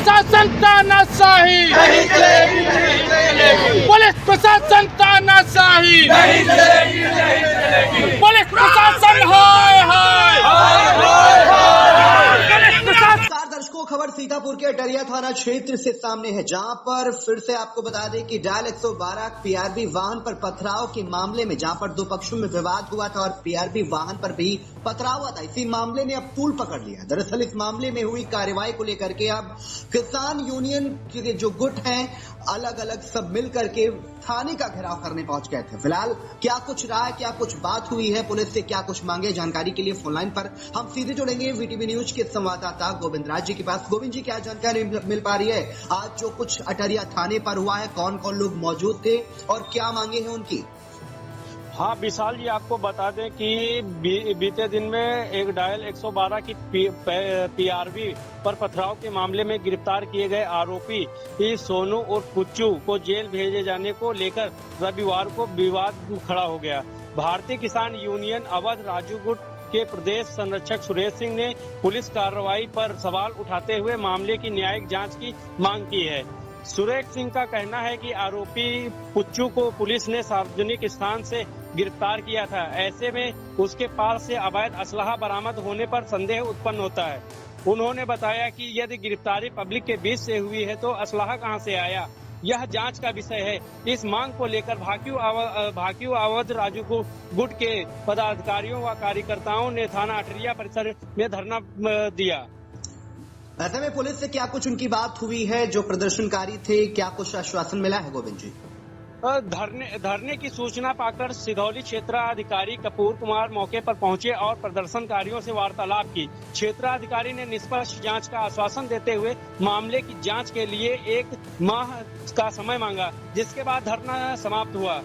प्रशासन तानाशाही, पुलिस प्रशासन तानाशाही, पुलिस प्रशासन हाय हाय। दर्शकों, खबर सीतापुर के अटरिया थाना क्षेत्र से सामने है, जहां पर फिर से आपको बता दें कि डायल 112 पीआरबी वाहन पर पथराव के मामले में जहां पर दो पक्षों में विवाद हुआ था और पीआरबी वाहन पर भी पथराव हुआ था, इसी मामले ने अब तूल पकड़ लिया। दरअसल इस मामले में हुई कार्रवाई को लेकर के अब किसान यूनियन के जो गुट हैं अलग अलग सब मिल करके थाने का घेराव करने पहुंच गए थे। फिलहाल क्या कुछ रहा है, क्या कुछ बात हुई है, पुलिस से क्या कुछ मांगे, जानकारी के लिए फोन लाइन पर हम सीधे जुड़ेंगे वीटीवी न्यूज के संवाददाता गोविंद राज जी के पास। गोविंद जी, क्या जानकारी मिल पा रही है आज जो कुछ अटरिया थाने पर हुआ है, कौन कौन लोग मौजूद थे और क्या मांगे हैं उनकी? हाँ विशाल जी, आपको बता दें कि बीते दिन में एक डायल 112 की पीआरबी पर पथराव के मामले में गिरफ्तार किए गए आरोपी सोनू और पुच्चू को जेल भेजे जाने को लेकर रविवार को विवाद खड़ा हो गया। भारतीय किसान यूनियन अवध राजू गुट के प्रदेश संरक्षक सुरेश सिंह ने पुलिस कार्रवाई पर सवाल उठाते हुए मामले की न्यायिक जांच की मांग की है। सुरेश सिंह का कहना है कि आरोपी पुच्चू को पुलिस ने सार्वजनिक स्थान से गिरफ्तार किया था, ऐसे में उसके पास से अवैध असलहा बरामद होने पर संदेह उत्पन्न होता है। उन्होंने बताया कि यदि गिरफ्तारी पब्लिक के बीच से हुई है तो असलहा कहां से आया, यह जांच का विषय है। इस मांग को लेकर भाकियू अवध राजू गुट के पदाधिकारियों व कार्यकर्ताओं ने थाना अटरिया परिसर में धरना दिया। ऐसे में पुलिस से क्या कुछ उनकी बात हुई है, जो प्रदर्शनकारी थे क्या कुछ आश्वासन मिला है गोविंद जी? धरने की सूचना पाकर सिधौली क्षेत्राधिकारी कपूर कुमार मौके पर पहुंचे और प्रदर्शनकारियों से वार्तालाप की। क्षेत्राधिकारी ने निष्पक्ष जांच का आश्वासन देते हुए मामले की जांच के लिए 1 माह का समय मांगा, जिसके बाद धरना समाप्त हुआ।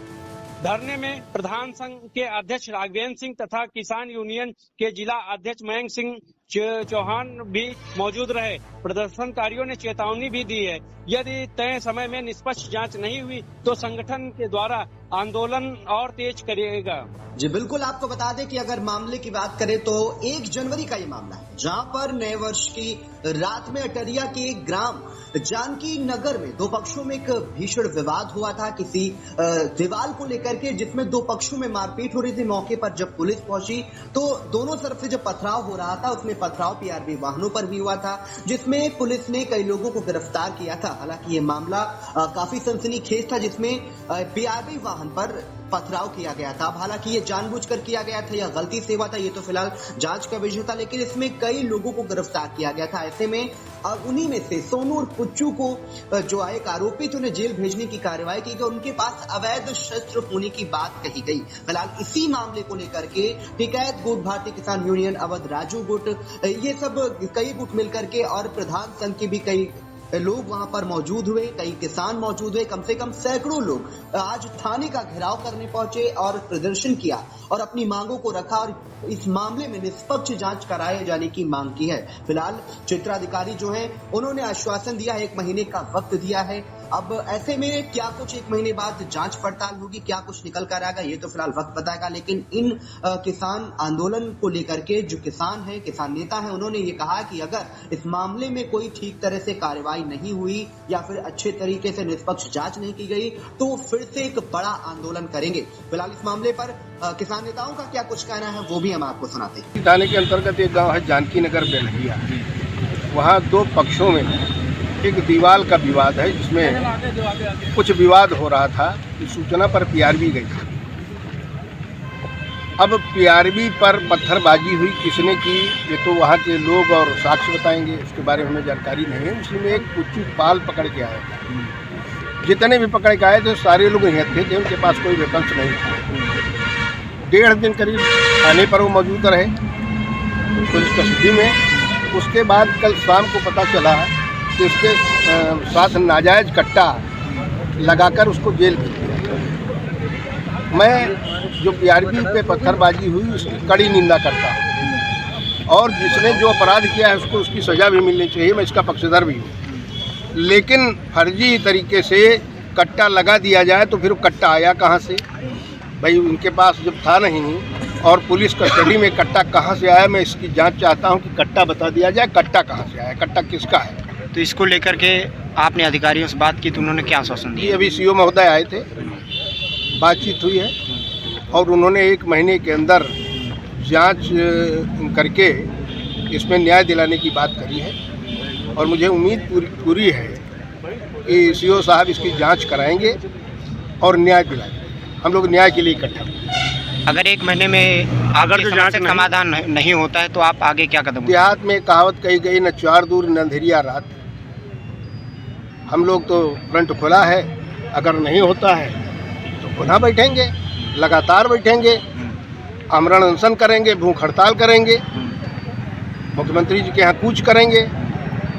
धरने में प्रधान संघ के अध्यक्ष राघवेंद्र सिंह तथा किसान यूनियन के जिला अध्यक्ष मयंक सिंह चौहान भी मौजूद रहे। प्रदर्शनकारियों ने चेतावनी भी दी है, यदि तय समय में निष्पक्ष जांच नहीं हुई तो संगठन के द्वारा आंदोलन और तेज करेगा। जी बिल्कुल, आपको बता दें कि अगर मामले की बात करें तो 1 जनवरी का ये मामला है, जहां पर नए वर्ष की रात में अटरिया के एक ग्राम जानकी नगर में दो पक्षों में एक भीषण विवाद हुआ था किसी दीवार को लेकर के, जिसमें दो पक्षों में मारपीट हो रही थी। मौके पर जब पुलिस पहुंची तो दोनों तरफ से जब पथराव हो रहा था उसमें पथराव पीआरबी वाहनों पर भी हुआ था, जिसमें पुलिस ने कई लोगों को गिरफ्तार किया था। हालांकि ये मामला काफी सनसनीखेज था, जिसमें पीआरबी वाहन पर पथराव किया गया था। हालांकि ये जानबूझकर किया गया था या गलती से हुआ था, ये तो फिलहाल जांच का विषय था, लेकिन इसमें कई लोगों को गिरफ्तार किया गया था। ऐसे में उन्हीं में से सोनू और पुच्चू को जो एक आरोपी थे उन्हें जेल भेजने की कार्रवाई की गई, उनके पास अवैध शस्त्र होने की बात कही गई। फिलहाल इसी मामले को लेकर के टिकैत गुट, भारतीय किसान यूनियन अवध राजू गुट, ये सब कई गुट मिलकर के और प्रधान संघ के भी कई लोग वहां पर मौजूद हुए, कई किसान मौजूद हुए, कम से कम सैकड़ों लोग आज थाने का घेराव करने पहुंचे और प्रदर्शन किया और अपनी मांगों को रखा और इस मामले में निष्पक्ष जांच कराए जाने की मांग की है। फिलहाल क्षेत्राधिकारी जो हैं उन्होंने आश्वासन दिया, 1 महीने का वक्त दिया है। अब ऐसे में क्या कुछ 1 महीने बाद जांच पड़ताल होगी, क्या कुछ निकल कर आएगा, ये तो फिलहाल वक्त बताएगा। लेकिन इन किसान आंदोलन को लेकर के जो किसान है, किसान नेता है, उन्होंने ये कहा कि अगर इस मामले में कोई ठीक तरह से कार्रवाई नहीं हुई या फिर अच्छे तरीके से निष्पक्ष जांच नहीं की गई तो फिर से एक बड़ा आंदोलन करेंगे। फिलहाल इस मामले पर किसान नेताओं का क्या कुछ कहना है वो भी हम आपको सुनाते हैं। थाने के अंतर्गत एक गांव है जानकी नगर बेलहिया, वहाँ 2 पक्षों में एक दीवार का विवाद है, जिसमें कुछ विवाद हो रहा था। इस सूचना पर पीआरबी गई थी। अब पीआरबी पर पत्थरबाजी हुई, किसने की ये तो वहाँ के लोग और साक्ष्य बताएंगे, इसके बारे में हमें जानकारी नहीं है। उसी में एक पुच्चू पाल पकड़ के आया था। जितने भी पकड़ के आए थे सारे लोग यहाँ थे, उनके पास कोई वेपन्स नहीं था। 1.5 दिन करीब थाने पर वो मौजूद रहे पुलिस कस्टडी में। उसके बाद कल शाम को पता चला कि उसके साथ नाजायज कट्टा लगाकर उसको जेल भेज दिया। मैं जो पीआरबी पे पत्थरबाजी हुई उसकी कड़ी निंदा करता हूँ और जिसने जो अपराध किया है उसको उसकी सज़ा भी मिलनी चाहिए, मैं इसका पक्षधर भी हूँ। लेकिन फर्जी तरीके से कट्टा लगा दिया जाए तो फिर वो कट्टा आया कहाँ से? भाई उनके पास जब था नहीं और पुलिस कस्टडी में कट्टा कहाँ से आया, मैं इसकी जांच चाहता हूं कि कट्टा बता दिया जाए, कट्टा कहाँ से आया, कट्टा किसका है। तो इसको लेकर के आपने अधिकारियों से बात की तो उन्होंने क्या आश्वासन जी दिया? अभी सीओ महोदय आए थे, बातचीत हुई है और उन्होंने 1 महीने के अंदर जांच करके इसमें न्याय दिलाने की बात करी है और मुझे उम्मीद पूरी है कि सीओ साहब इसकी जांच कराएंगे और न्याय दिलाएंगे। हम लोग न्याय के लिए इकट्ठा हैं। अगर 1 महीने में अगर जो जांच समाधान नहीं होता है तो आप आगे क्या कदम उठाएंगे? देहात में कहावत कही गई, न चार दूर न अंधेरिया रात। हम लोग तो फ्रंट खुला है, अगर नहीं होता है तो पुनः बैठेंगे, लगातार बैठेंगे, आमरण अनशन करेंगे, भूख हड़ताल करेंगे, मुख्यमंत्री जी के यहाँ कूच करेंगे।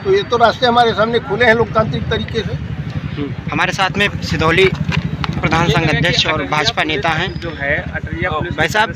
तो ये तो रास्ते हमारे सामने खुले हैं लोकतांत्रिक तरीके से। हमारे साथ में सिधौली प्रधान संघ अध्यक्ष और भाजपा नेता हैं जो है अटरिया पुलिस भाई साहब,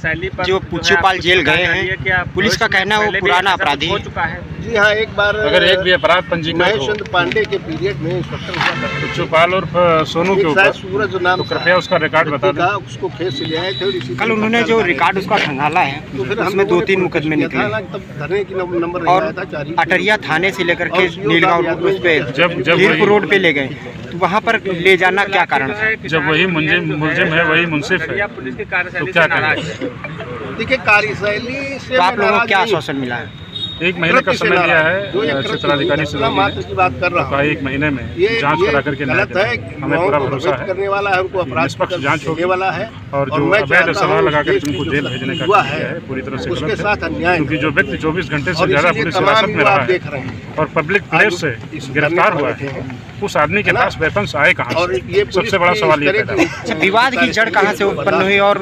जो पुच्छूपाल जेल गए हैं, पुलिस का कहना है वो पुराना अपराधी हो है। चुका है। जी हाँ, एक बार अगर एक भी अपराध पंजीकृत महेश हो चंद्र पांडे के पीरियड में इंस्पेक्टर हुआ करते थे। पुच्छूपाल और सोनू के एक ऊपर, शायद सूरज नाम तो कृपया उसका रिकॉर्ड बता दें। उसको खेत से ले आए थे और इसी कल उन्होंने जो रिकॉर्ड उसका खंगाला है तो फिर हम उसमें लोगों ने 2-3 मुकदमे कोशिश किया निकले था, तब धरने की नंबर नहीं और आया था, 4 ही अटरिया थाने से लेकर के और सीओ नीलगांव साहब उस पे जब लीरपुर रोड पे ले गए, तो वहाँ पर ले जाना क्या कारण था? जब वही मुलजिम है, वही मुंसिफ है, पुलिस की तो कार्यशैली क्या से नाराज करें? है। देखिए कार्यशैली से तो आप मैं लोगों को नाराज क्या नहीं हूं। आश्वासन मिला है? 1 महीने का समय दिया जो ये है कृत्य क्षेत्राधिकारी हुआ, सिधौली मात्र ने। की बात कर रहा हूं। 1 महीने में ये जांच करा करके न्याय गलत है, दिलाएंगे। हमें पूरा भरोसा है करने वाला है, उनको अपराध निष्पक्ष जांच होगी वाला है और जो मैं अवैध चाहता सभा हूं लगा कर देश उनको में जेल जो भेजने का हुआ किया है पूरी तरह से उसके गलत है। साथ अन्याय क्योंकि जो व्यक्ति 24 घंटे से और ज़्यादा इसीलिए पुलिस तमाम हिरासत में युवा रहा आप देख है रहे हैं और पब्लिक प्लेस से इस गिरफ्तार धरने हुआ पर बैठे है, हैं। उस आदमी के है ना? पास वेपन्स आए कहाँ और से? ये सबसे बड़ा सवाल ये पैदा हुआ। अच्छा, विवाद की जड़ कहाँ से उत्पन्न हुई और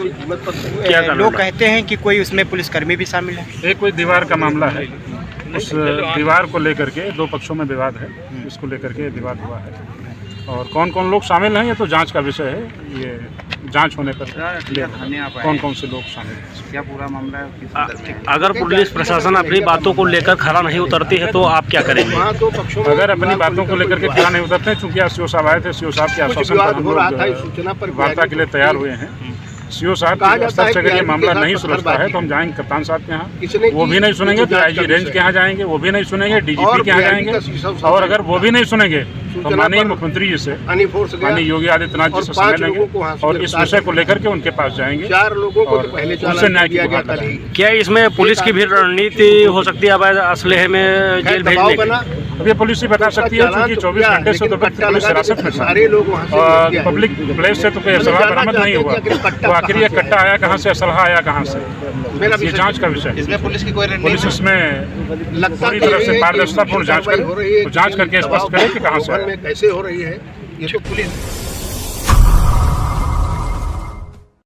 लोग कहते हैं कि कोई उसमें पुलिसकर्मी भी शामिल है? एक कोई दीवार का मामला है, उस दीवार को लेकर के 2 पक्षों में विवाद है, इसको लेकर के विवाद हुआ है और कौन कौन लोग शामिल हैं ये तो जांच का विषय है। ये जांच होने पर कौन कौन से लोग शामिल हैं, क्या पूरा मामला है। अगर पुलिस प्रशासन अपनी बातों को लेकर खरा नहीं उतरती है तो आप क्या करेंगे? वहाँ 2 पक्षों में अगर अपनी बातों को लेकर के खड़ा नहीं उतरते हैं, चूंकि आज सीओ साहब आए थे, सीओ साहब के आश्वासन पर हम हो रहा था, इस लोग सूचना पर वार्ता के लिए तैयार हुए हैं। सीओ साहब कहा के जाता स्तर है से कि अगर ये आदमी मामला के साथ नहीं सुलझता है पत्थरबाजी तो हम जाएंगे कप्तान साहब के किसने यहाँ, वो की? भी नहीं सुनेंगे, तो जांच आईजी का रेंज विषय के यहाँ जाएंगे, वो भी नहीं सुनेंगे, डीजीपी और के यहाँ VIP जाएंगे का शीशा और अगर वो भी नहीं सुनेंगे तो सूचना माननीय पर मुख्यमंत्री जी से, अनफोर्स गया माननीय योगी आदित्यनाथ जी और से 5 समय लोगों को वहाँ लेंगे से और इस गिरफ्तार विषय को लेकर के उनके पास जाएंगे 4 लोगों को और तो पहले उनसे चालान न्याय की दिया गया गुहार कल ही। क्या इसमें पुलिस की भी रणनीति हो सकती है अवैध असलहे में जेल दबाव भेजने बना की? अब ये पुलिस ही बता सकती है, क्योंकि 24 घंटे से तो पुलिस हिरासत में था सारे लोग वहाँ से और गए। पब्लिक प्लेस से तो कोई असलहा बरामद नहीं हुआ, तो आखिर ये कट्टा आया कहाँ से, असलहा आया कहाँ से, ये जांच का विषय है। इसमें पुलिस की कोई पुलिस इसमें पूरी तरह से पारदर्शितापूर्ण जांच करे, तो जांच करके स्पष्ट करे कि कहाँ से आया। कैसे हो रही है ये तो पुलिस